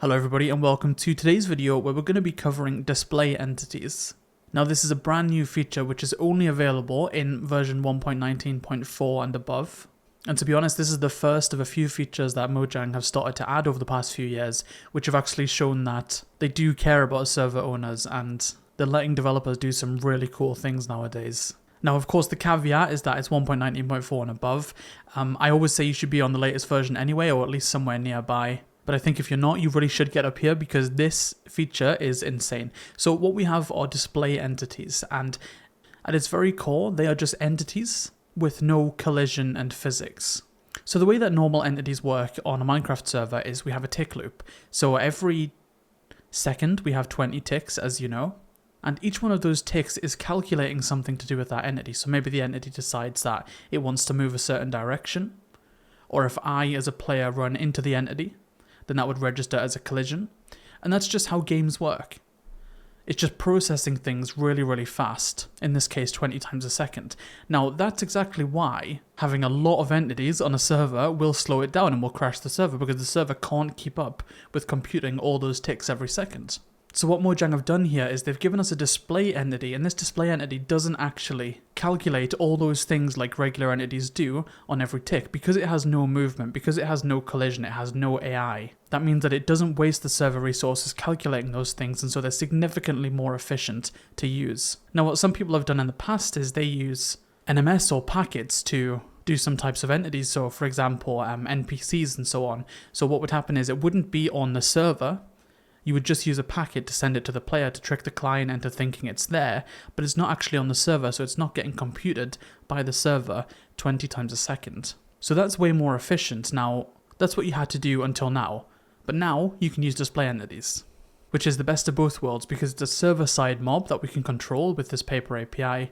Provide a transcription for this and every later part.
Hello everybody and welcome to today's video where we're going to be covering display entities. Now this is a brand new feature which is only available in version 1.19.4 and above. And to be honest, this is the first of a few features that Mojang have started to add over the past few years, which have actually shown that they do care about server owners and they're letting developers do some really cool things nowadays. Now, of course, the caveat is that it's 1.19.4 and above. I always say you should be on the latest version anyway, or at least somewhere nearby. But I think if you're not, you really should get up here because this feature is insane. So what we have are display entities, and at its very core, they are just entities with no collision and physics. So the way that normal entities work on a Minecraft server is we have a tick loop. So every second we have 20 ticks, as you know, and each one of those ticks is calculating something to do with that entity. So maybe the entity decides that it wants to move a certain direction, or if I as a player run into the entity, then that would register as a collision. And that's just how games work. It's just processing things really, really fast, in this case 20 times a second. Now that's exactly why having a lot of entities on a server will slow it down and will crash the server, because the server can't keep up with computing all those ticks every second. So what Mojang have done here is they've given us a display entity, and this display entity doesn't actually calculate all those things like regular entities do on every tick. Because it has no movement, because it has no collision, it has no AI. That means that it doesn't waste the server resources calculating those things, and so they're significantly more efficient to use. Now what some people have done in the past is they use NMS or packets to do some types of entities, so for example NPCs and so on. So what would happen is it wouldn't be on the server. You would just use a packet to send it to the player to trick the client into thinking it's there, but it's not actually on the server, so it's not getting computed by the server 20 times a second. So that's way more efficient. Now, that's what you had to do until now, but now you can use display entities, which is the best of both worlds because it's a server-side mob that we can control with this paper API,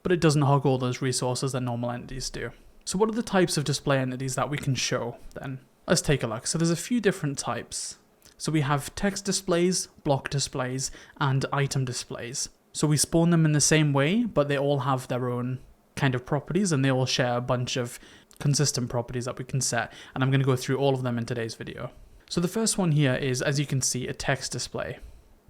but it doesn't hog all those resources that normal entities do. So what are the types of display entities that we can show then? Let's take a look. So there's a few different types. So we have text displays, block displays, and item displays. So we spawn them in the same way, but they all have their own kind of properties, and they all share a bunch of consistent properties that we can set. And I'm going to go through all of them in today's video. So the first one here is, as you can see, a text display.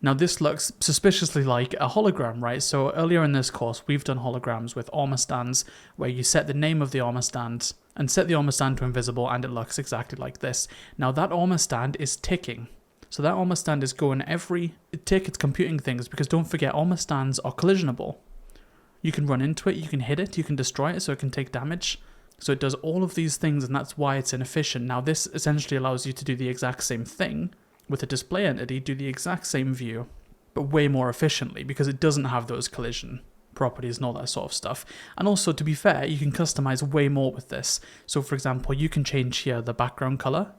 Now this looks suspiciously like a hologram, right? So earlier in this course, we've done holograms with armor stands, where you set the name of the armor stand and set the armor stand to invisible, and it looks exactly like this. Now that armor stand is ticking. So that armor stand is going every tick, it's computing things, because don't forget, armor stands are collisionable. You can run into it, you can hit it, you can destroy it so it can take damage. So it does all of these things, and that's why it's inefficient. Now this essentially allows you to do the exact same thing with a display entity, do the exact same view, but way more efficiently, because it doesn't have those collision properties and all that sort of stuff. And also, to be fair, you can customize way more with this. So for example, you can change here the background color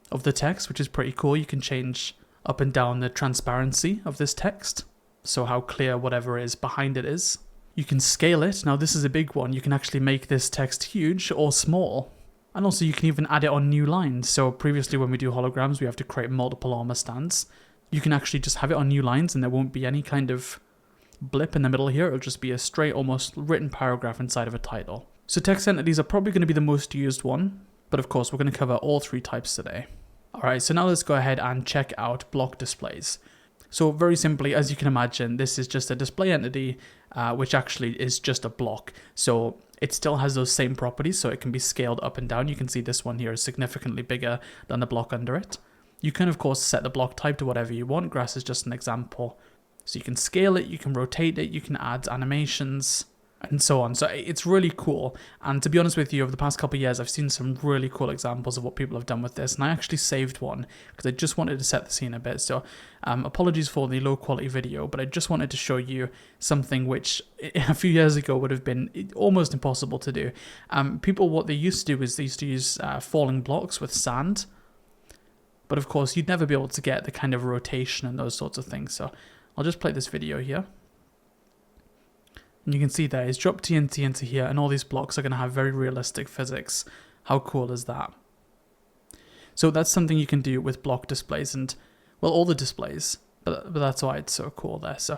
of the text, which is pretty cool. You can change up and down the transparency of this text, so how clear whatever is behind it is. You can scale it. Now this is a big one. You can actually make this text huge or small. And also you can even add it on new lines. So previously when we do holograms, we have to create multiple armor stands. You can actually just have it on new lines and there won't be any kind of blip in the middle here. It'll just be a straight, almost written paragraph inside of a title. So text entities are probably going to be the most used one. But of course, we're going to cover all three types today. Alright, so now let's go ahead and check out block displays. So very simply, as you can imagine, this is just a display entity, which actually is just a block. So it still has those same properties, so it can be scaled up and down. You can see this one here is significantly bigger than the block under it. You can, of course, set the block type to whatever you want. Grass is just an example. So you can scale it, you can rotate it, you can add animations, and so on. So it's really cool, and to be honest with you, over the past couple of years I've seen some really cool examples of what people have done with this, and I actually saved one because I just wanted to set the scene a bit. So apologies for the low quality video, but I just wanted to show you something which a few years ago would have been almost impossible to do. People, what they used to do is they used to use falling blocks with sand, but of course you'd never be able to get the kind of rotation and those sorts of things. So I'll just play this video here. And you can see there, it's dropped TNT into here, and all these blocks are going to have very realistic physics. How cool is that? So that's something you can do with block displays and, well, all the displays. But that's why it's so cool there. So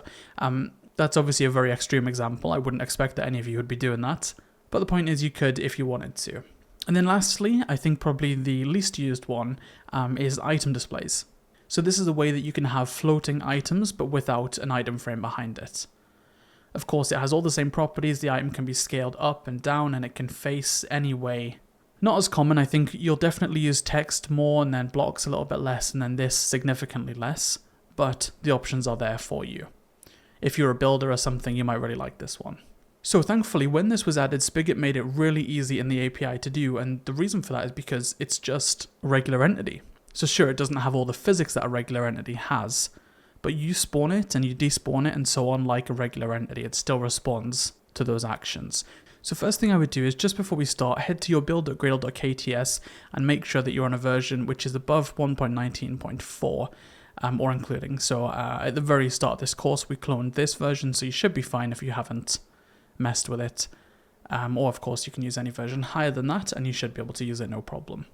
that's obviously a very extreme example. I wouldn't expect that any of you would be doing that. But the point is you could if you wanted to. And then lastly, I think probably the least used one is item displays. So this is a way that you can have floating items, but without an item frame behind it. Of course, it has all the same properties. The item can be scaled up and down, and it can face any way. Not as common. I think you'll definitely use text more, and then blocks a little bit less, and then this significantly less. But the options are there for you. If you're a builder or something, you might really like this one. So thankfully, when this was added, Spigot made it really easy in the API to do, and the reason for that is because it's just a regular entity. So sure, it doesn't have all the physics that a regular entity has, but you spawn it and you despawn it and so on like a regular entity. It still responds to those actions. So first thing I would do is, just before we start, head to your build.gradle.kts and make sure that you're on a version which is above 1.19.4. Or including. So at the very start of this course, we cloned this version, so you should be fine if you haven't messed with it. Or of course, you can use any version higher than that, and you should be able to use it no problem.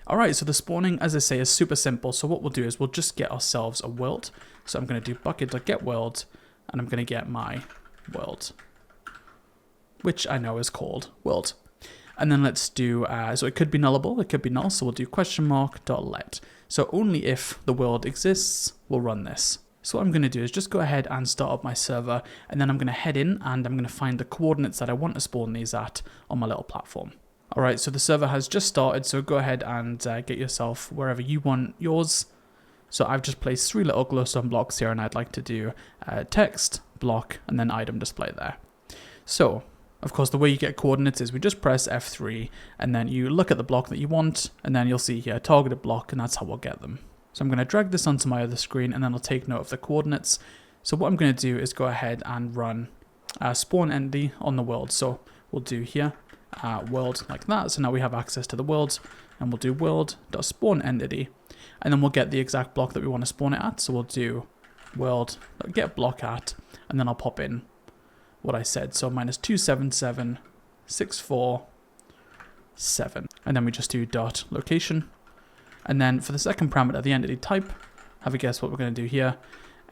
Alright, so the spawning, as I say, is super simple. So what we'll do is we'll just get ourselves a world. So I'm going to do bucket.getWorld, and I'm going to get my world, which I know is called world. And then let's do, so it could be nullable, it could be null, so we'll do $.let. So only if the world exists, we'll run this. So what I'm going to do is just go ahead and start up my server, and then I'm going to head in and I'm going to find the coordinates that I want to spawn these at on my little platform. Alright, so the server has just started, so go ahead and get yourself wherever you want yours. So I've just placed 3 little glowstone blocks here, and I'd like to do text, block, and then item display there. So, of course, the way you get coordinates is we just press F3, and then you look at the block that you want, and then you'll see here targeted block, and that's how we'll get them. So I'm going to drag this onto my other screen, and then I'll take note of the coordinates. So what I'm going to do is go ahead and run spawn entity on the world. So we'll do here world like that. So now we have access to the world, and we'll do world.spawn entity, and then we'll get the exact block that we want to spawn it at. So we'll do world.getBlock at, and then I'll pop in what I said, so -27764.7, and then we just do dot location, and then for the second parameter, the entity type, have a guess what we're going to do here,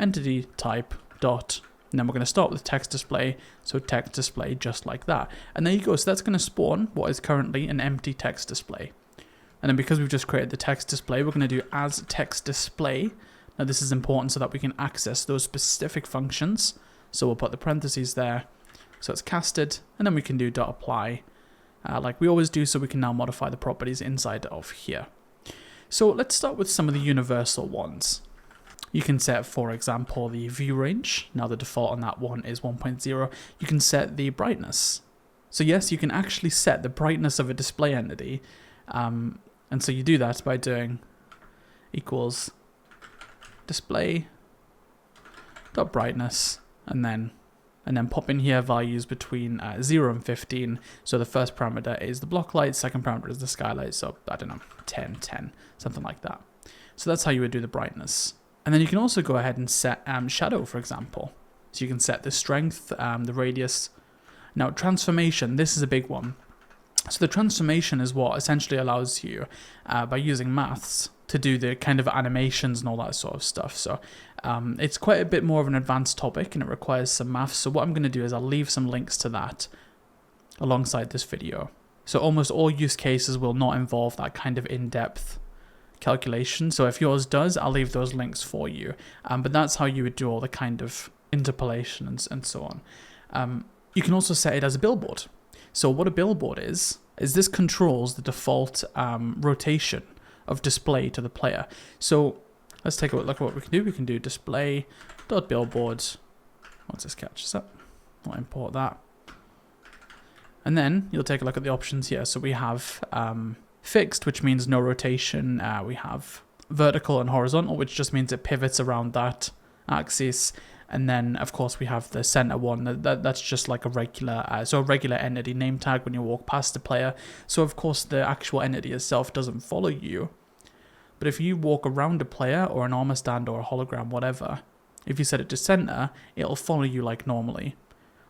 entity type dot, and then we're going to start with text display, so text display just like that, and there you go. So that's going to spawn what is currently an empty text display, and then because we've just created the text display, we're going to do as text display. Now this is important so that we can access those specific functions. So we'll put the parentheses there, so it's casted, and then we can do .apply like we always do, so we can now modify the properties inside of here. So let's start with some of the universal ones. You can set, for example, the view range. Now the default on that one is 1.0. You can set the brightness. So yes, you can actually set the brightness of a display entity, and so you do that by doing equals display dot brightness. And then pop in here values between 0 and 15. So the first parameter is the block light, second parameter is the skylight, so I don't know, 10, 10, something like that. So that's how you would do the brightness. And then you can also go ahead and set shadow, for example. So you can set the strength, the radius. Now transformation, this is a big one. So the transformation is what essentially allows you, by using maths, to do the kind of animations and all that sort of stuff. So it's quite a bit more of an advanced topic, and it requires some maths. So what I'm going to do is I'll leave some links to that alongside this video. So almost all use cases will not involve that kind of in-depth calculation. So if yours does, I'll leave those links for you. But that's how you would do all the kind of interpolation and so on. You can also set it as a billboard. So what a billboard is this controls the default rotation of display to the player. So let's take a look at what we can do. We can do display.billboard. Once this catches up, I'll import that. And then you'll take a look at the options here. So we have fixed, which means no rotation. We have vertical and horizontal, which just means it pivots around that axis. And then, of course, we have the center one. That's just like a regular, a regular entity name tag when you walk past the player. So, of course, the actual entity itself doesn't follow you. But if you walk around a player or an armor stand or a hologram, whatever, if you set it to center, it'll follow you like normally.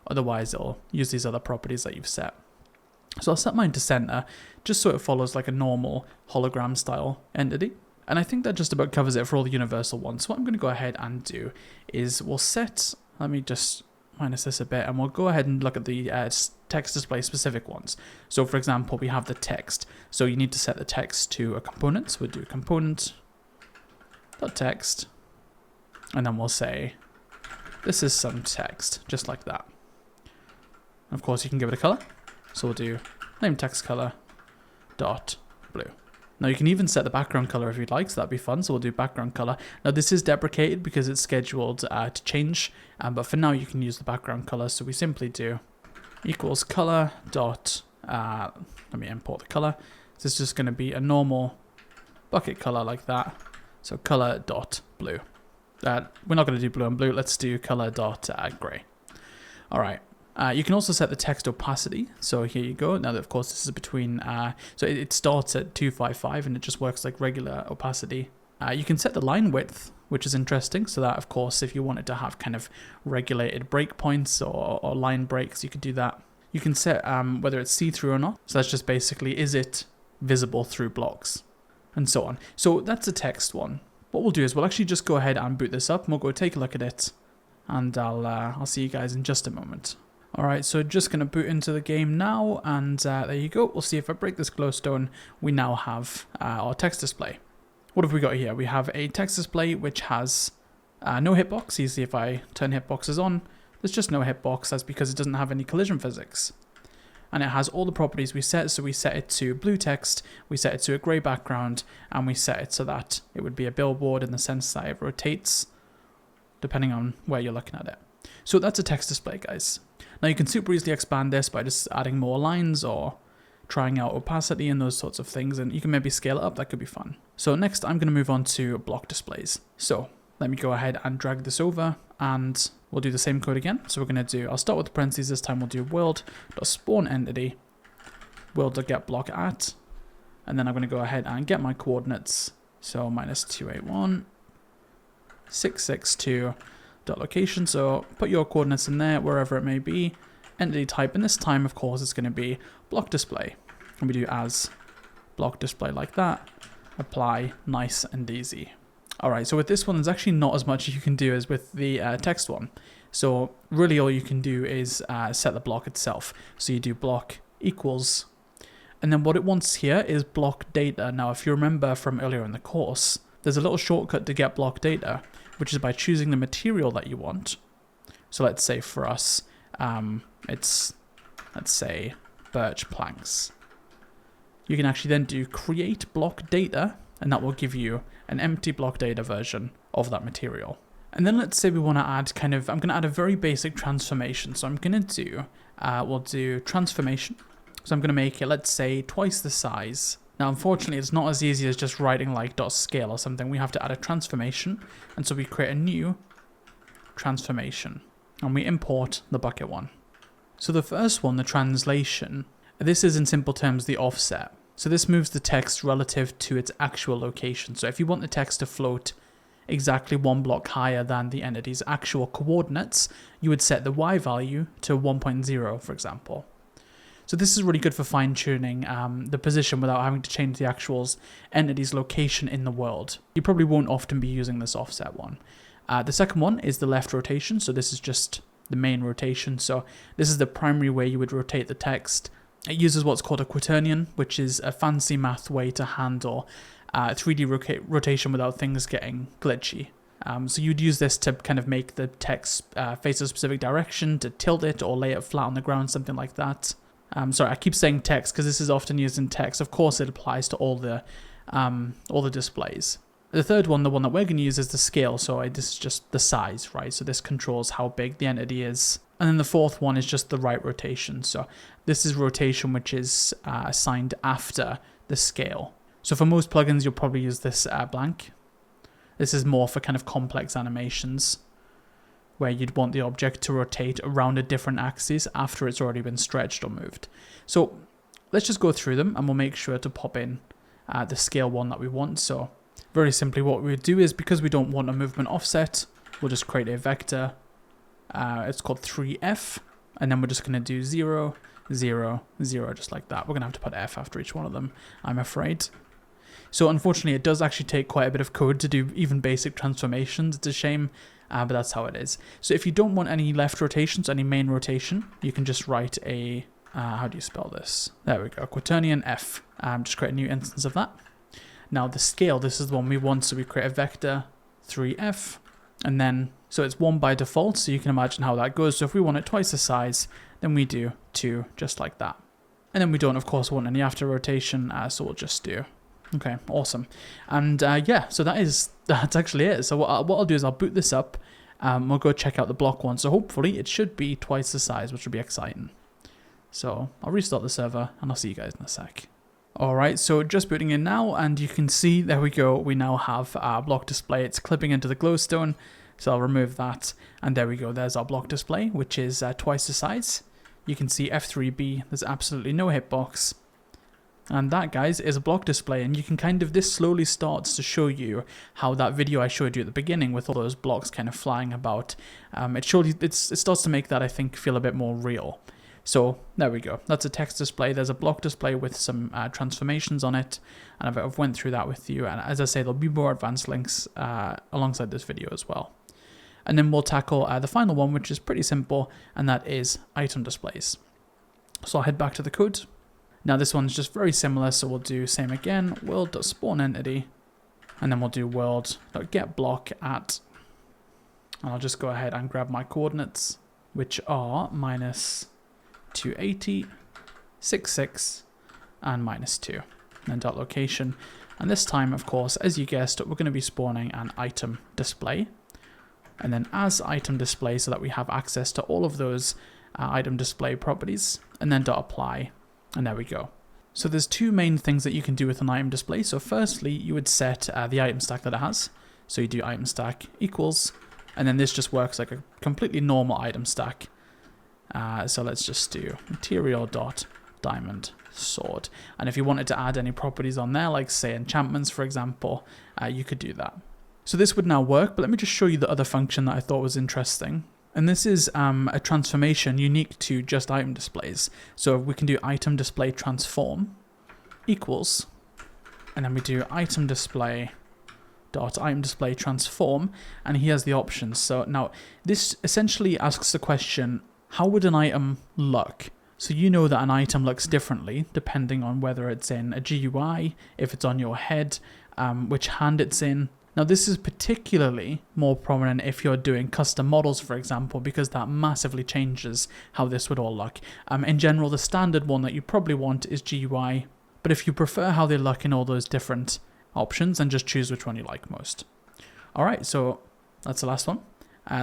Otherwise, it'll use these other properties that you've set. So I'll set mine to center, just so it follows like a normal hologram style entity. And I think that just about covers it for all the universal ones. So what I'm going to go ahead and do is we'll set, let me just minus this a bit, and we'll go ahead and look at the text display specific ones. So for example, we have the text. So you need to set the text to a component. So we'll do component.text, and then we'll say, this is some text, just like that. Of course, you can give it a color. So we'll do name text color dot blue. Now you can even set the background color if you'd like, so that'd be fun. So we'll do background color. Now this is deprecated because it's scheduled to change, but for now you can use the background color. So we simply do equals color dot, let me import the color. So it's just going to be a normal bucket color like that. So color dot blue. We're not going to do blue and blue. Let's do color dot gray. All right. You can also set the text opacity. So here you go. Now, of course, this is between, so it starts at 255 and it just works like regular opacity. You can set the line width, which is interesting. So that, of course, if you wanted to have kind of regulated breakpoints or line breaks, you could do that. You can set whether it's see-through or not. So that's just basically, is it visible through blocks and so on. So that's the text one. What we'll do is we'll actually just go ahead and boot this up and we'll go take a look at it. And I'll see you guys in just a moment. Alright, so just going to boot into the game now, and there you go. We'll see if I break this glowstone, we now have our text display. What have we got here? We have a text display which has no hitbox. Easy if I turn hitboxes on. There's just no hitbox. That's because it doesn't have any collision physics. And it has all the properties we set. So we set it to blue text, we set it to a grey background, and we set it so that it would be a billboard in the sense that it rotates, depending on where you're looking at it. So that's a text display, guys. Now you can super easily expand this by just adding more lines or trying out opacity and those sorts of things, and you can maybe scale it up. That could be fun. So next I'm going to move on to block displays. So let me go ahead and drag this over and we'll do the same code again. So we're going to do, I'll start with the parentheses this time. We'll do world.spawn entity, world.getBlock at, and then I'm going to go ahead and get my coordinates. So minus 281, 662, location. So put your coordinates in there wherever it may be, entity type, and this time of course it's going to be block display, and we do as block display like that, apply, nice and easy. Alright, so with this one there's actually not as much you can do as with the text one. So really all you can do is set the block itself. So you do block equals, and then what it wants here is block data. Now if you remember from earlier in the course, there's a little shortcut to get block data, which is by choosing the material that you want. So let's say for us, let's say birch planks. You can actually then do create block data, and that will give you an empty block data version of that material. And then let's say we want to add I'm going to add a very basic transformation. So I'm going to do, we'll do transformation. So I'm going to make it, let's say, twice the size. Now, unfortunately, it's not as easy as just writing like .scale or something. We have to add a transformation, and so we create a new transformation, and we import the bucket one. So the first one, the translation, this is in simple terms the offset. So this moves the text relative to its actual location. So if you want the text to float exactly one block higher than the entity's actual coordinates, you would set the y value to 1.0, for example. So this is really good for fine-tuning the position without having to change the actual entity's location in the world. You probably won't often be using this offset one. The second one is the left rotation. So this is just the main rotation. So this is the primary way you would rotate the text. It uses what's called a quaternion, which is a fancy math way to handle 3D rotation without things getting glitchy. So you'd use this to kind of make the text face a specific direction, to tilt it or lay it flat on the ground, something like that. Sorry, I keep saying text because this is often used in text. Of course, it applies to all the displays. The third one, the one that we're going to use, is the scale. So this is just the size, right? So this controls how big the entity is. And then the fourth one is just the right rotation. So this is rotation, which is assigned after the scale. So for most plugins, you'll probably use this blank. This is more for kind of complex animations, where you'd want the object to rotate around a different axis after it's already been stretched or moved. So let's just go through them, and we'll make sure to pop in the scale one that we want. So very simply what we would do is, because we don't want a movement offset, we'll just create a vector. It's called 3f, and then we're just going to do 0, 0, 0, just like that. We're going to have to put f after each one of them, I'm afraid. So unfortunately, it does actually take quite a bit of code to do even basic transformations. It's a shame, but that's how it is. So if you don't want any left rotations, any main rotation, you can just write a, how do you spell this? There we go, quaternion F. Just create a new instance of that. Now the scale, this is the one we want, so we create a vector 3F, and then, so it's 1 by default, so you can imagine how that goes. So if we want it twice the size, then we do 2, just like that. And then we don't, of course, want any after rotation, so we'll just do. Okay, awesome. And yeah, so that's actually it. So what I'll do is I'll boot this up. We'll go check out the block one. So hopefully it should be twice the size, which will be exciting. So I'll restart the server and I'll see you guys in a sec. Alright, so just booting in now, and you can see, there we go, we now have our block display. It's clipping into the glowstone, so I'll remove that, and there we go, there's our block display, which is twice the size. You can see F3B, there's absolutely no hitbox. And that, guys, is a block display, and you can kind of, this slowly starts to show you how that video I showed you at the beginning with all those blocks kind of flying about, it starts to make that, I think, feel a bit more real. So there we go, that's a text display. There's a block display with some transformations on it, and I've went through that with you, and as I say, there'll be more advanced links alongside this video as well. And then we'll tackle the final one, which is pretty simple, and that is item displays. So I'll head back to the code. Now this one's just very similar, so we'll do same again, world.spawnEntity, and then we'll do world.getBlock at, and I'll just go ahead and grab my coordinates, which are -280, 66, and -2, and then dot location. And this time, of course, as you guessed, we're going to be spawning an item display, and then as item display, so that we have access to all of those item display properties, and then dot apply, and there we go. So there's two main things that you can do with an item display. So firstly, you would set the item stack that it has. So you do item stack equals, and then this just works like a completely normal item stack. So let's just do material.diamond sword. And if you wanted to add any properties on there, like say enchantments, for example, you could do that. So this would now work, but let me just show you the other function that I thought was interesting. And this is a transformation unique to just item displays. So we can do item display transform equals, and then we do item display transform, and he has the options. So now this essentially asks the question, how would an item look? So you know that an item looks differently depending on whether it's in a GUI, if it's on your head, which hand it's in. Now this is particularly more prominent if you're doing custom models, for example, because that massively changes how this would all look. In general, the standard one that you probably want is GUI, but if you prefer how they look in all those different options, then just choose which one you like most. Alright, so that's the last one.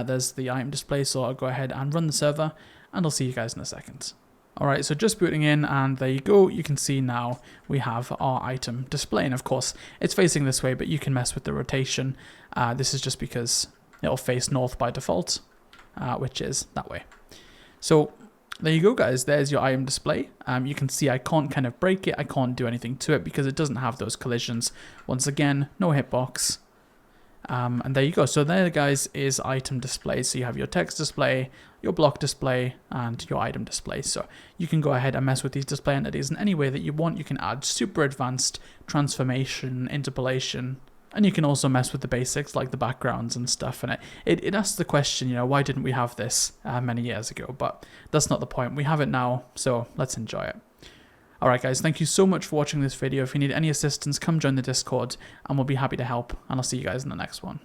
There's the item display, so I'll go ahead and run the server, and I'll see you guys in a second. Alright, so just booting in, and there you go. You can see now we have our item display, and of course it's facing this way, but you can mess with the rotation. This is just because it'll face north by default, which is that way. So there you go, guys. There's your item display. You can see I can't kind of break it. I can't do anything to it because it doesn't have those collisions. Once again, no hitbox. And there you go. So there, guys, is item display. So you have your text display, your block display, and your item display. So you can go ahead and mess with these display entities in any way that you want. You can add super advanced transformation, interpolation, and you can also mess with the basics like the backgrounds and stuff. And it asks the question, you know, why didn't we have this many years ago? But that's not the point. We have it now, so let's enjoy it. Alright guys, thank you so much for watching this video. If you need any assistance, come join the Discord and we'll be happy to help, and I'll see you guys in the next one.